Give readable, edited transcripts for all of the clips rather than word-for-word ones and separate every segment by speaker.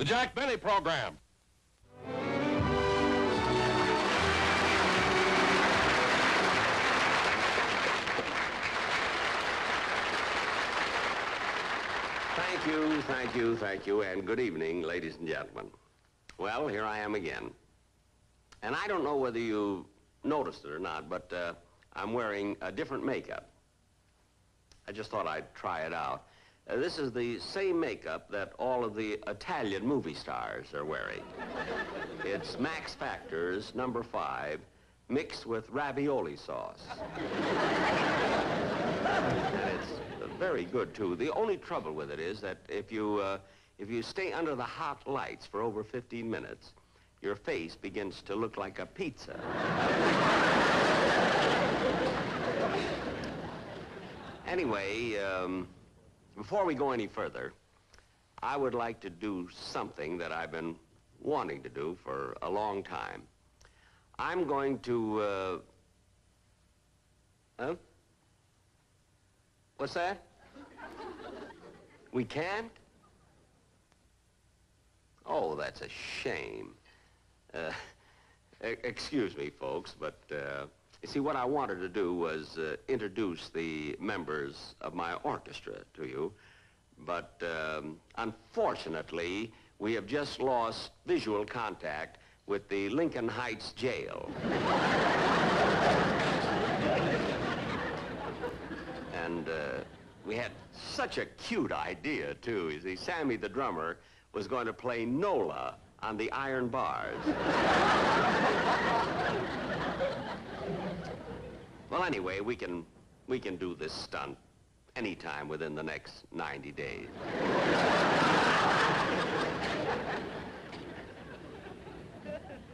Speaker 1: Jack Benny Program.
Speaker 2: Thank you, and good evening, ladies and gentlemen. Well, here I am again. And I don't know whether you noticed it or not, but I'm wearing a different makeup. I just thought I'd try it out. This is the same makeup that all of the Italian movie stars are wearing. It's Max Factor's number 5, mixed with ravioli sauce. And it's very good, too. The only trouble with it is that if you stay under the hot lights for over 15 minutes, your face begins to look like a pizza. Anyway, before we go any further, I would like to do something that I've been wanting to do for a long time. I'm going to, huh? What's that? We can't? Oh, that's a shame. Excuse me, folks, but, you see, what I wanted to do was introduce the members of my orchestra to you, but unfortunately, we have just lost visual contact with the Lincoln Heights Jail. And we had such a cute idea, too. You see, Sammy the drummer was going to play Nola on the iron bars. Well, anyway, we can do this stunt anytime within the next 90 days.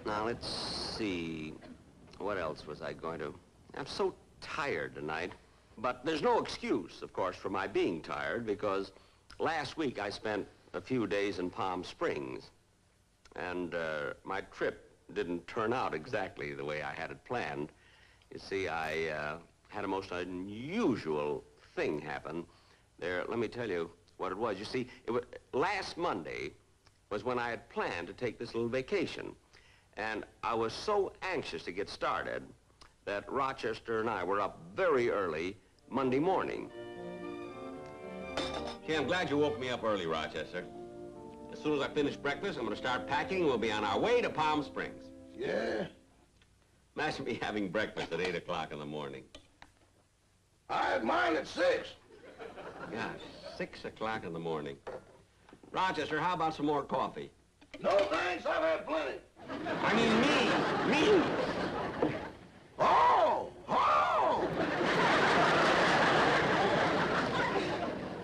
Speaker 2: Now, let's see. What else was I going to... I'm so tired tonight. But there's no excuse, of course, for my being tired, because last week I spent a few days in Palm Springs, and my trip didn't turn out exactly the way I had it planned. You see, I had a most unusual thing happen there. Let me tell you what it was. You see, last Monday was when I had planned to take this little vacation, and I was so anxious to get started that Rochester and I were up very early Monday morning. Gee, I'm glad you woke me up early, Rochester. As soon as I finish breakfast, I'm going to start packing. We'll be on our way to Palm Springs.
Speaker 3: Yeah?
Speaker 2: Imagine me having breakfast at 8 o'clock in the morning.
Speaker 3: I had mine at 6.
Speaker 2: Yeah, 6 o'clock in the morning. Rochester, how about some more coffee?
Speaker 3: No, thanks. I've had plenty.
Speaker 2: I mean me.
Speaker 3: Oh!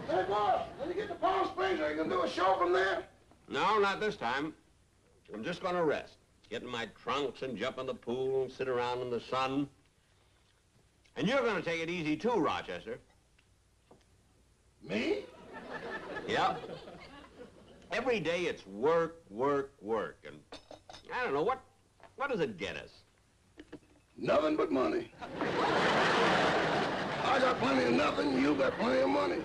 Speaker 3: Hey, boss, when you get to Palm Springs, are you going to do a show from there?
Speaker 2: No, not this time. I'm just going to rest. Get in my trunks and jump in the pool and sit around in the sun. And you're going to take it easy, too, Rochester.
Speaker 3: Me?
Speaker 2: Yep. Every day it's work. And I don't know, what does it get us?
Speaker 3: Nothing but money. I got plenty of nothing, you got plenty of money.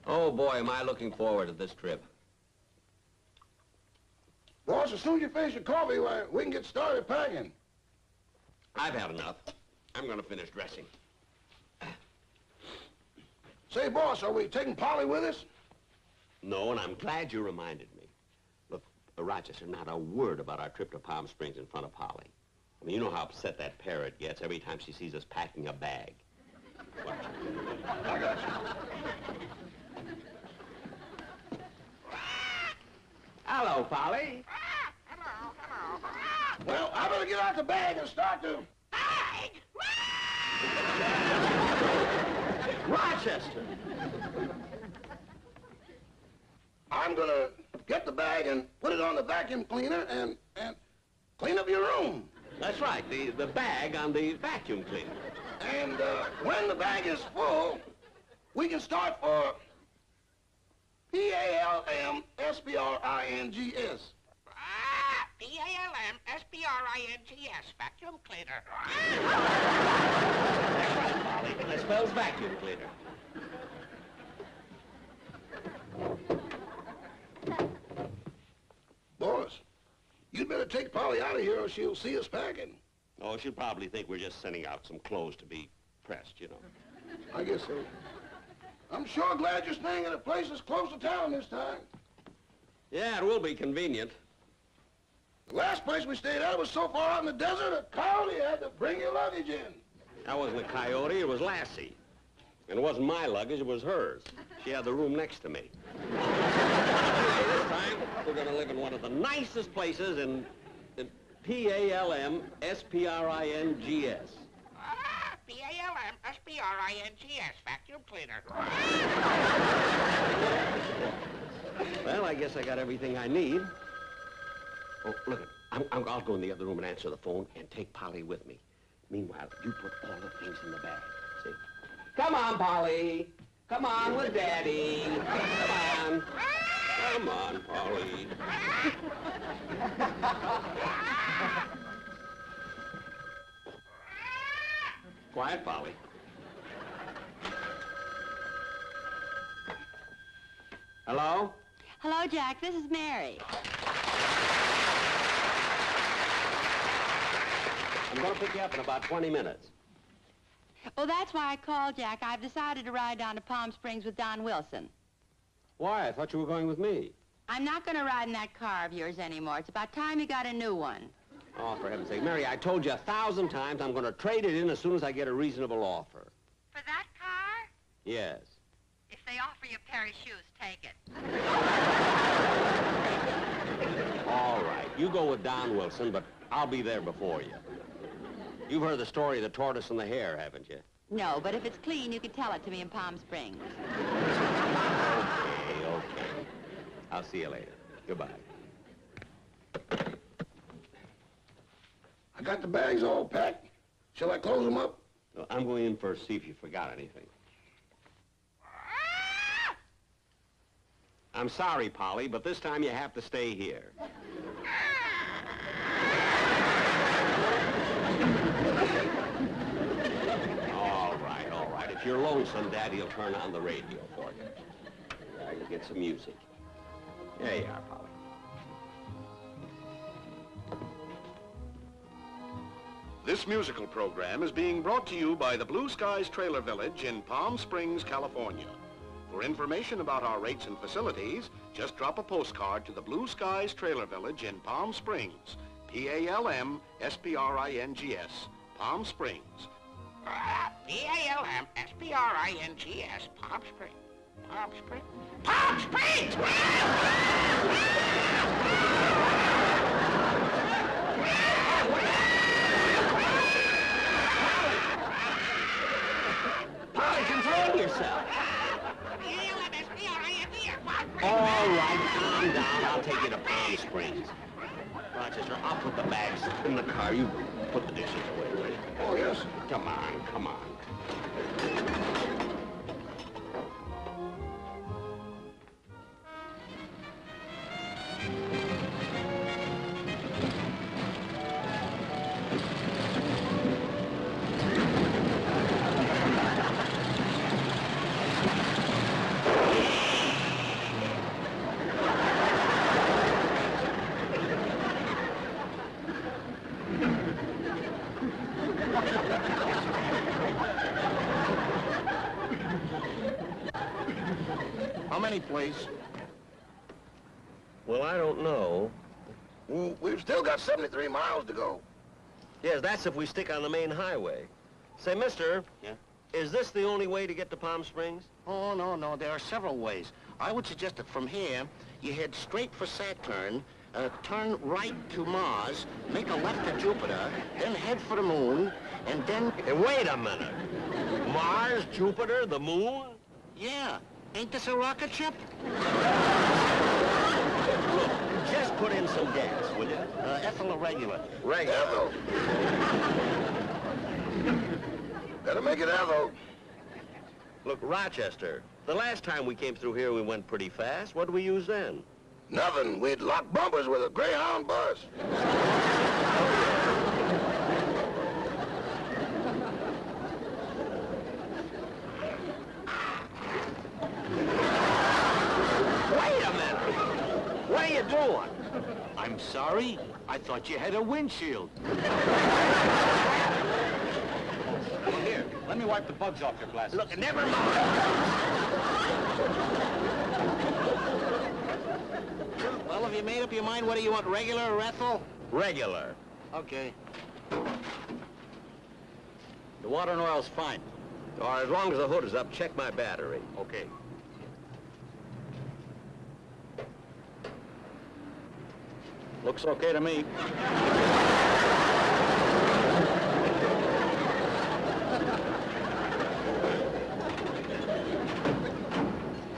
Speaker 2: Oh, boy, am I looking forward to this trip.
Speaker 3: Boss, as soon as you finish your coffee, we can get started packing.
Speaker 2: I've had enough. I'm going to finish dressing.
Speaker 3: Say, boss, are we taking Polly with us?
Speaker 2: No, and I'm glad you reminded me. Look, Rochester, not a word about our trip to Palm Springs in front of Polly. I mean, you know how upset that parrot gets every time she sees us packing a bag. Watch.
Speaker 3: I got you.
Speaker 2: Hello, Polly.
Speaker 4: Hello.
Speaker 3: Well, I better get out the bag and start to...
Speaker 4: Bag!
Speaker 2: Rochester!
Speaker 3: I'm gonna get the bag and put it on the vacuum cleaner and clean up your room.
Speaker 2: That's right, the bag on the vacuum cleaner.
Speaker 3: And when the bag is full, we can start for P-A-L-M-S-P-R-I-N-G-S.
Speaker 4: P-A-L-M-S-P-R-I-N-G-S, vacuum cleaner.
Speaker 2: That's right, Polly. That spells vacuum cleaner.
Speaker 3: take Polly out of here or she'll see us packing.
Speaker 2: Oh, she'll probably think we're just sending out some clothes to be pressed, you know.
Speaker 3: I guess so. I'm sure glad you're staying at a place that's close to town this time.
Speaker 2: Yeah, it will be convenient.
Speaker 3: The last place we stayed at was so far out in the desert, a coyote had to bring your luggage in.
Speaker 2: That wasn't a coyote, it was Lassie. And it wasn't my luggage, it was hers. She had the room next to me. Anyway, this time, we're gonna live in one of the nicest places in P-A-L-M-S-P-R-I-N-G-S.
Speaker 4: P-A-L-M-S-P-R-I-N-G-S, vacuum cleaner.
Speaker 2: Well, I guess I got everything I need. Oh, look, I'll go in the other room and answer the phone and take Polly with me. Meanwhile, you put all the things in the bag, see? Come on, Polly. Come on with Daddy. Come on. Come on, Polly. Quiet, Polly. Hello?
Speaker 1: Hello, Jack. This is Mary.
Speaker 2: I'm going to pick you up in about 20 minutes.
Speaker 1: Well, that's why I called, Jack. I've decided to ride down to Palm Springs with Don Wilson.
Speaker 2: Why? I thought you were going with me.
Speaker 1: I'm not going to ride in that car of yours anymore. It's about time you got a new one.
Speaker 2: Oh, for heaven's sake. Mary, I told you 1,000 times I'm going to trade it in as soon as I get a reasonable offer.
Speaker 1: For that car?
Speaker 2: Yes.
Speaker 1: If they offer you a pair of shoes, take it.
Speaker 2: All right. You go with Don Wilson, but I'll be there before you. You've heard the story of the tortoise and the hare, haven't you?
Speaker 1: No, but if it's clean, you can tell it to me in Palm Springs.
Speaker 2: Okay. I'll see you later. Goodbye.
Speaker 3: I got the bags all packed. Shall I close them up?
Speaker 2: No, I'm going in first, see if you forgot anything. I'm sorry, Polly, but this time you have to stay here. All right. If you're lonesome, Daddy'll turn on the radio for you. Yeah, you'll get some music. There you are, Polly.
Speaker 5: This musical program is being brought to you by the Blue Skies Trailer Village in Palm Springs, California. For information about our rates and facilities, just drop a postcard to the Blue Skies Trailer Village in Palm Springs, P-A-L-M-S-P-R-I-N-G-S, Palm Springs.
Speaker 4: P-A-L-M-S-P-R-I-N-G-S, Palm Springs. Palm Springs. Palm Springs!
Speaker 2: Polly, control yourself.
Speaker 4: P-A-L-M-S-P-R-I-N-G-S, Palm Springs!
Speaker 2: All right, calm down. I'll take you to Palm Springs. Rochester, I'll put the bags in the car. You put the dishes away, will you?
Speaker 3: Oh, yes.
Speaker 2: Come on.
Speaker 3: How many, please?
Speaker 2: Well, I don't know.
Speaker 3: We've still got 73 miles to go.
Speaker 2: Yes, that's if we stick on the main highway. Say, mister.
Speaker 6: Yeah?
Speaker 2: Is this the only way to get to Palm Springs?
Speaker 6: Oh, no. There are several ways. I would suggest that from here, you head straight for Saturn, turn right to Mars, make a left to Jupiter, then head for the moon, and then...
Speaker 2: Hey, wait a minute. Mars, Jupiter, the moon?
Speaker 6: Yeah. Ain't this a rocket ship?
Speaker 2: Look, just put in some gas, will you?
Speaker 6: Ethyl or regular?
Speaker 3: Evo. Better make it Evo.
Speaker 2: Look, Rochester, the last time we came through here, we went pretty fast. What did we use then?
Speaker 3: Nothing. We'd lock bumpers with a Greyhound bus.
Speaker 2: Wait a minute. What are you doing?
Speaker 6: I'm sorry. I thought you had a windshield.
Speaker 7: Here, let me wipe the bugs off your glasses.
Speaker 6: Look, never mind. Well, have you made up your mind whether you want regular or Ethel?
Speaker 2: Regular.
Speaker 6: Okay.
Speaker 7: The water and oil's fine.
Speaker 2: All right, as long as the hood is up, check my battery.
Speaker 7: Okay. Looks okay to me.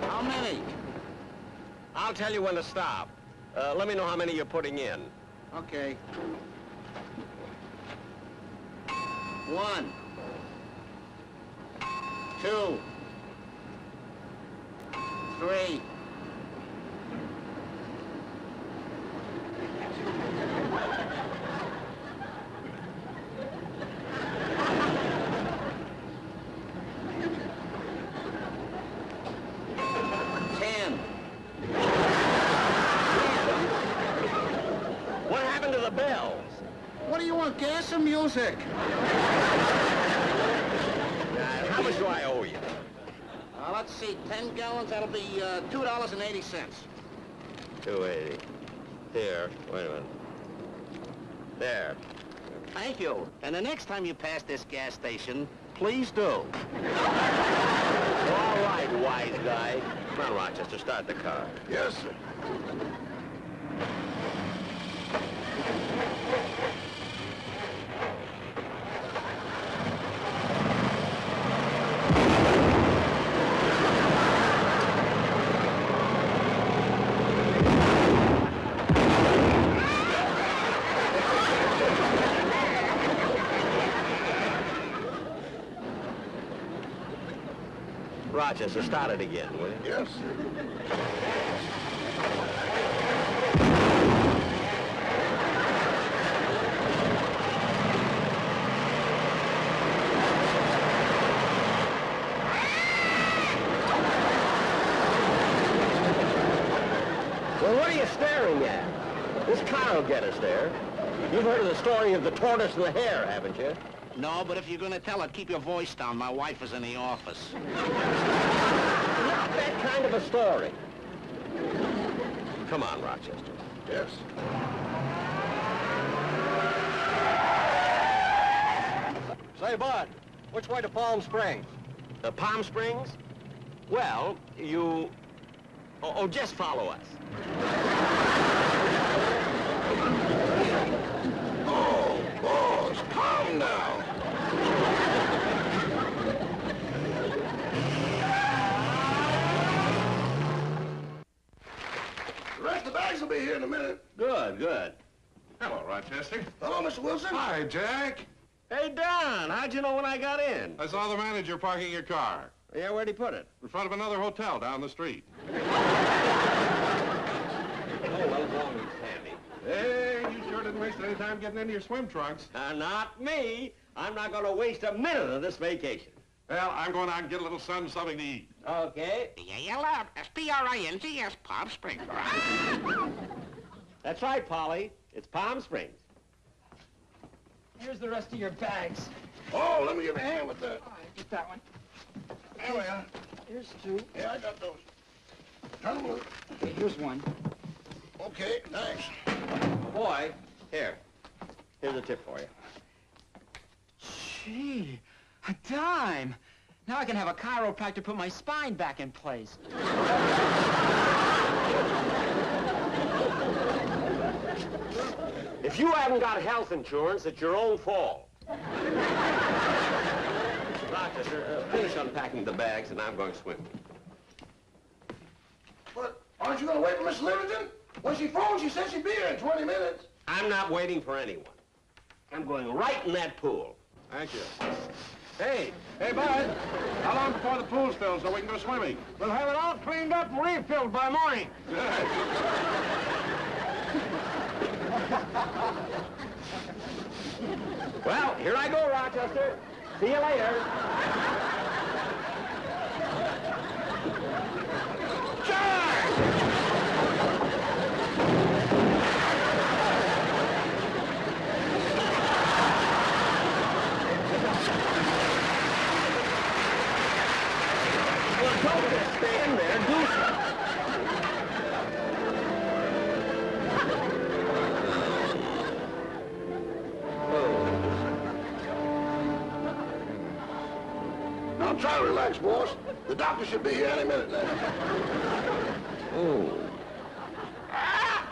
Speaker 6: How many?
Speaker 2: I'll tell you when to stop. Let me know how many you're putting in.
Speaker 6: Okay. 1, 2, 3.
Speaker 2: What happened to the bells?
Speaker 6: What do you want, gas or music?
Speaker 2: How much do I owe you?
Speaker 6: Let's see, 10 gallons, that'll be $2.80.
Speaker 2: 280. Here, wait a minute. There.
Speaker 6: Thank you. And the next time you pass this gas station, please do.
Speaker 2: All right, wise guy. Come on, Rochester, start the car.
Speaker 3: Yes, sir.
Speaker 2: Rochester, start it again, will you?
Speaker 3: Yes,
Speaker 2: Well, what are you staring at? This car will get us there. You've heard of the story of the tortoise and the hare, haven't you?
Speaker 6: No, but if you're gonna tell it, keep your voice down. My wife is in the office.
Speaker 2: Not that kind of a story. Come on, Rochester.
Speaker 3: yes.
Speaker 7: Say, Bud, which way to Palm Springs?
Speaker 2: Palm Springs? Well, you... Oh, just follow us.
Speaker 3: Oh, boss, calm down. The rest of the bags will be here in a minute.
Speaker 2: Good, good.
Speaker 5: Hello, Rochester.
Speaker 3: Hello, Mr. Wilson.
Speaker 5: Hi, Jack.
Speaker 2: Hey, Don, how'd you know when I got in?
Speaker 5: I saw the manager parking your car
Speaker 2: Yeah, where'd he put it?
Speaker 5: in front of another hotel down the street.
Speaker 2: Oh, well, as long as it's handy.
Speaker 5: Hey, you sure didn't waste any time getting into your swim trunks.
Speaker 2: Not me. I'm not going to waste a minute of this vacation.
Speaker 5: Well, I'm going out and get a little sun, something to eat.
Speaker 2: Okay.
Speaker 4: Yeah, yell out. S-P-R-I-N-G-S, Palm Springs.
Speaker 2: That's right, Polly. It's Palm Springs.
Speaker 8: Here's the rest of your bags.
Speaker 3: Oh, let me give a hand with that.
Speaker 8: All right, get that one.
Speaker 3: There we are.
Speaker 8: Here's two.
Speaker 3: Yeah, I got those. Turn them loose.
Speaker 8: Okay, here's one.
Speaker 3: Okay, thanks.
Speaker 2: Boy, here. Here's a tip for you.
Speaker 8: Gee, a dime. Now I can have a chiropractor put my spine back in place.
Speaker 2: If you haven't got health insurance, it's your own fault. Rochester, finish unpacking the bags, and I'm going swimming.
Speaker 3: But aren't you going to wait for Miss Livingston? When she phoned, she said she'd be here in 20 minutes.
Speaker 2: I'm not waiting for anyone. I'm going right in that pool.
Speaker 5: Thank you. Hey, Bud. How long before the pool's filled so we can go swimming?
Speaker 7: We'll have it all cleaned up and refilled by morning.
Speaker 2: Well, here I go, Rochester. See you later. Charge!
Speaker 3: Now try to relax, boss. The doctor should be here any minute now.
Speaker 2: Oh.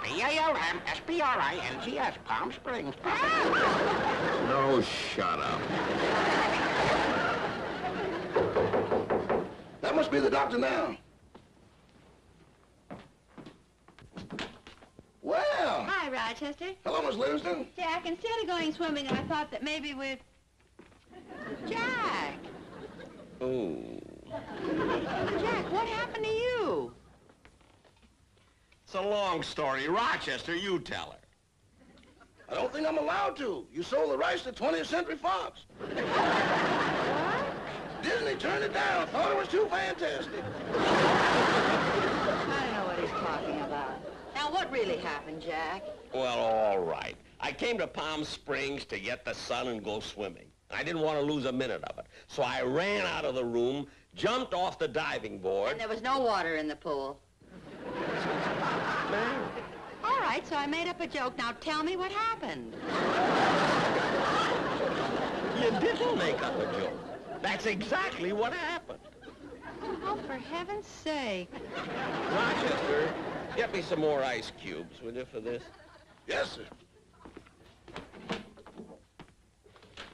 Speaker 4: B-A-L-M-S-P-R-I-N-G-S, Palm Springs.
Speaker 2: No, shut up.
Speaker 3: That must be the doctor now. Well.
Speaker 1: Hi, Rochester.
Speaker 3: Hello, Miss Livingston.
Speaker 1: Jack, instead of going swimming, I thought that maybe we'd... Jack!
Speaker 2: Oh.
Speaker 1: Jack, what happened to you?
Speaker 2: It's a long story. Rochester, you tell her.
Speaker 3: I don't think I'm allowed to. You sold the rights to 20th Century Fox.
Speaker 1: What?
Speaker 3: Disney turned it down. Thought it was too fantastic.
Speaker 1: I don't know what he's talking about. Now, what really happened, Jack?
Speaker 2: Well, all right. I came to Palm Springs to get the sun and go swimming. I didn't want to lose a minute of it. So I ran out of the room, jumped off the diving board.
Speaker 1: And there was no water in the pool.
Speaker 2: Mary.
Speaker 1: All right, so I made up a joke. Now tell me what happened.
Speaker 2: You didn't make up a joke. That's exactly what happened.
Speaker 1: Oh, for heaven's sake.
Speaker 2: Rochester, get me some more ice cubes, will you, for this?
Speaker 3: Yes, sir.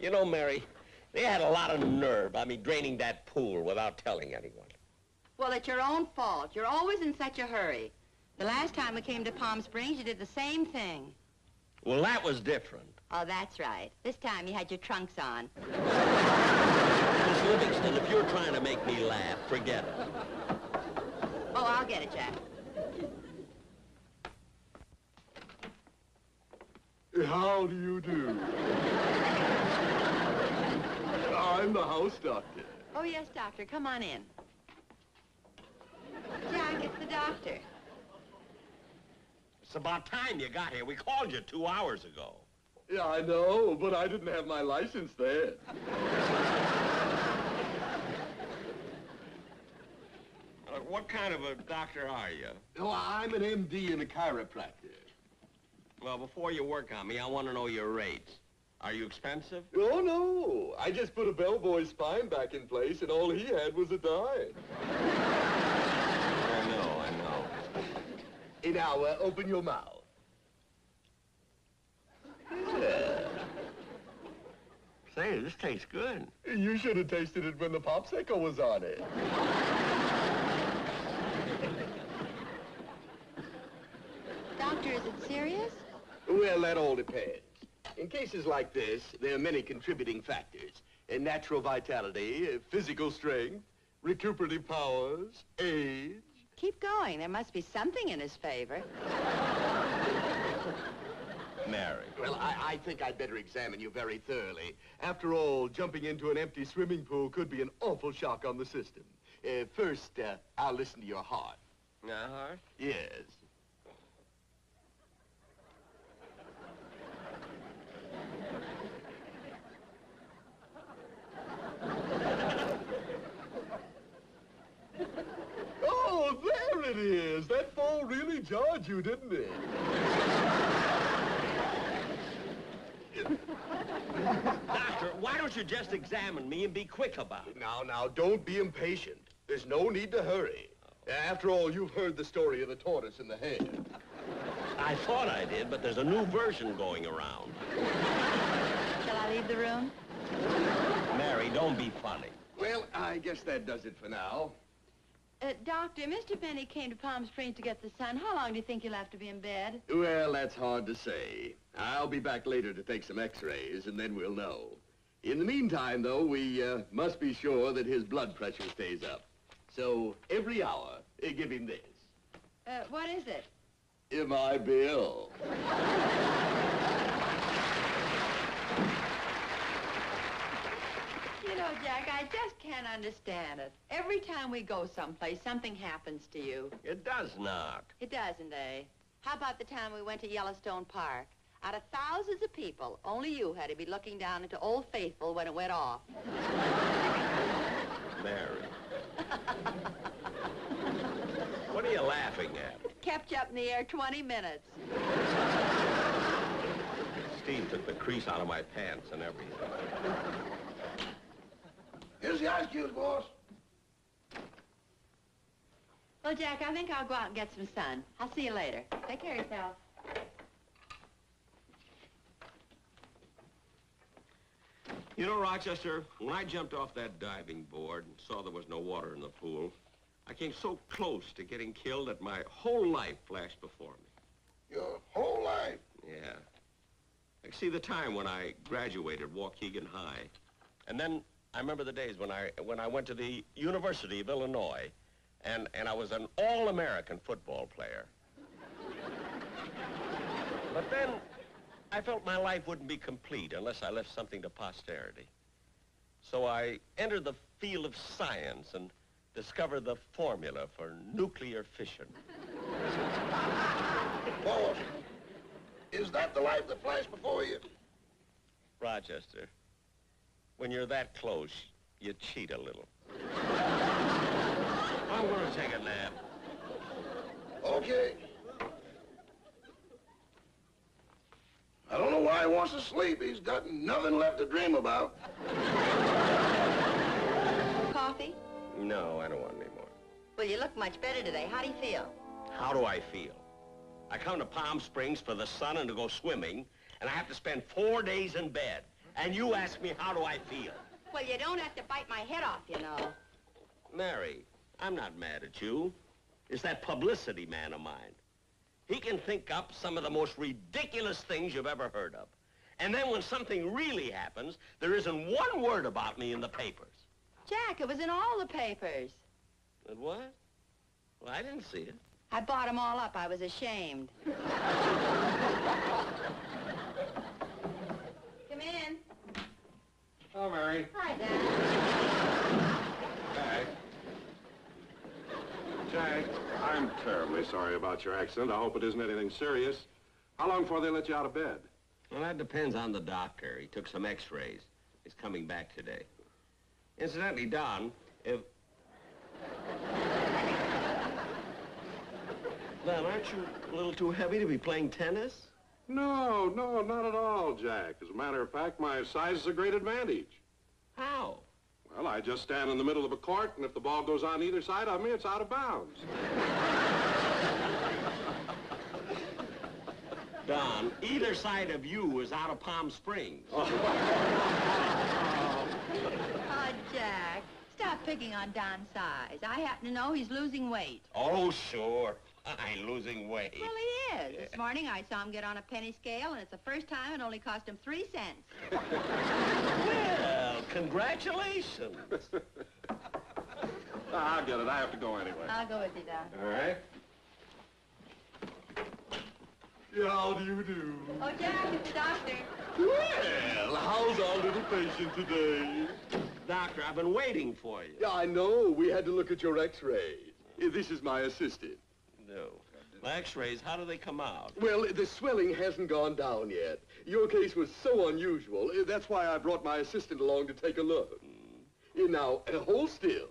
Speaker 2: You know, Mary, they had a lot of nerve. I mean, draining that pool without telling anyone.
Speaker 1: Well, it's your own fault. You're always in such a hurry. The last time we came to Palm Springs, you did the same thing.
Speaker 2: Well, that was different.
Speaker 1: Oh, that's right. This time you had your trunks on.
Speaker 2: Miss Livingston, if you're trying to make me laugh, forget it.
Speaker 1: Oh, I'll get it, Jack.
Speaker 7: How do you do? I'm the house doctor.
Speaker 1: Oh, yes, doctor. Come on in. Jack, it's the doctor.
Speaker 2: It's about time you got here. We called you 2 hours ago.
Speaker 7: Yeah, I know, but I didn't have my license then.
Speaker 2: What kind of a doctor are you?
Speaker 7: Oh, I'm an MD and a chiropractor.
Speaker 2: Well, before you work on me, I want to know your rates. Are you expensive?
Speaker 7: Oh, no. I just put a bellboy's spine back in place, and all he had was a dime.
Speaker 2: I know.
Speaker 7: Hey, now, open your mouth.
Speaker 2: Say, this tastes good.
Speaker 7: You should have tasted it when the popsicle was on it.
Speaker 1: Doctor, is it serious?
Speaker 7: Well, that all depends. In cases like this, there are many contributing factors. Natural vitality, physical strength, recuperative powers, age.
Speaker 1: Keep going. There must be something in his favor.
Speaker 2: Mary.
Speaker 7: Well, I think I'd better examine you very thoroughly. After all, jumping into an empty swimming pool could be an awful shock on the system. First, I'll listen to your heart.
Speaker 2: Heart?
Speaker 7: Yes. Oh, there it is. That fall really jarred you, didn't it?
Speaker 2: Doctor, why don't you just examine me and be quick about it?
Speaker 7: Now, don't be impatient. There's no need to hurry. After all, you've heard the story of the tortoise and the hare.
Speaker 2: I thought I did, but there's a new version going around.
Speaker 1: Shall I leave the room?
Speaker 2: Mary, don't be funny.
Speaker 7: Well, I guess that does it for now.
Speaker 1: Doctor, Mr. Benny came to Palm Springs to get the sun. How long do you think you'll have to be in bed?
Speaker 7: Well, that's hard to say. I'll be back later to take some x-rays, and then we'll know. In the meantime, though, we must be sure that his blood pressure stays up. So, every hour, give him this.
Speaker 1: What is it?
Speaker 7: My bill.
Speaker 1: You know, Jack, I just can't understand it. Every time we go someplace, something happens to you.
Speaker 2: It does not.
Speaker 1: It doesn't, eh? How about the time we went to Yellowstone Park? Out of thousands of people, only you had to be looking down into Old Faithful when it went off.
Speaker 2: Mary. What are you laughing at?
Speaker 1: Kept you up in the air 20 minutes.
Speaker 2: Steve took the crease out of my pants and everything.
Speaker 3: Here's the ice cubes, boss.
Speaker 1: Well, Jack, I think I'll go out and get some sun. I'll see you later. Take care of yourself.
Speaker 2: You know, Rochester, when I jumped off that diving board and saw there was no water in the pool, I came so close to getting killed that my whole life flashed before me.
Speaker 3: Your whole life?
Speaker 2: Yeah. I see the time when I graduated Waukegan High. And then I remember the days when I went to the University of Illinois, and I was an all-American football player. But then I felt my life wouldn't be complete unless I left something to posterity. So I entered the field of science and discovered the formula for nuclear fission.
Speaker 3: Boss, is that the life that flashed before you?
Speaker 2: Rochester, when you're that close, you cheat a little. I'm going to take a nap.
Speaker 3: Okay. I don't know why he wants to sleep. He's got nothing left to dream about.
Speaker 1: Coffee?
Speaker 2: No, I don't want any more.
Speaker 1: Well, you look much better today. How do you feel?
Speaker 2: How do I feel? I come to Palm Springs for the sun and to go swimming, and I have to spend 4 days in bed. And you ask me, how do I feel?
Speaker 1: Well, you don't have to bite my head off, you know.
Speaker 2: Mary, I'm not mad at you. It's that publicity man of mine. He can think up some of the most ridiculous things you've ever heard of. And then when something really happens, there isn't one word about me in the papers.
Speaker 1: Jack, it was in all the papers.
Speaker 2: And what? Well, I didn't see it.
Speaker 1: I bought them all up. I was ashamed. Come in.
Speaker 5: Oh, Mary.
Speaker 1: Hi, Dad.
Speaker 5: Jack. Jack, I'm terribly sorry about your accident. I hope it isn't anything serious. How long before they let you out of bed?
Speaker 2: Well, that depends on the doctor. He took some x-rays. He's coming back today. Incidentally, Don, if... Don, aren't you a little too heavy to be playing tennis?
Speaker 5: No, not at all, Jack. As a matter of fact, my size is a great advantage.
Speaker 2: How?
Speaker 5: Well, I just stand in the middle of a court, and if the ball goes on either side of me, it's out of bounds.
Speaker 2: Don, either side of you is out of Palm Springs.
Speaker 1: Oh, Jack, stop picking on Don's size. I happen to know he's losing weight.
Speaker 2: Oh, sure. I ain't losing weight.
Speaker 1: Well, he is. This morning I saw him get on a penny scale, and it's the first time it only cost him 3 cents.
Speaker 2: Well, congratulations.
Speaker 5: I'll get it. I have to go anyway.
Speaker 1: I'll go with you, Don.
Speaker 5: All right. How do you do?
Speaker 1: Oh, Jack, it's the doctor.
Speaker 7: Well, how's our little patient today?
Speaker 2: Doctor, I've been waiting for you.
Speaker 7: Yeah, I know. We had to look at your x-rays. This is my assistant.
Speaker 2: No. My x-rays, how do they come out?
Speaker 7: Well, the swelling hasn't gone down yet. Your case was so unusual. That's why I brought my assistant along to take a look. Now, hold still.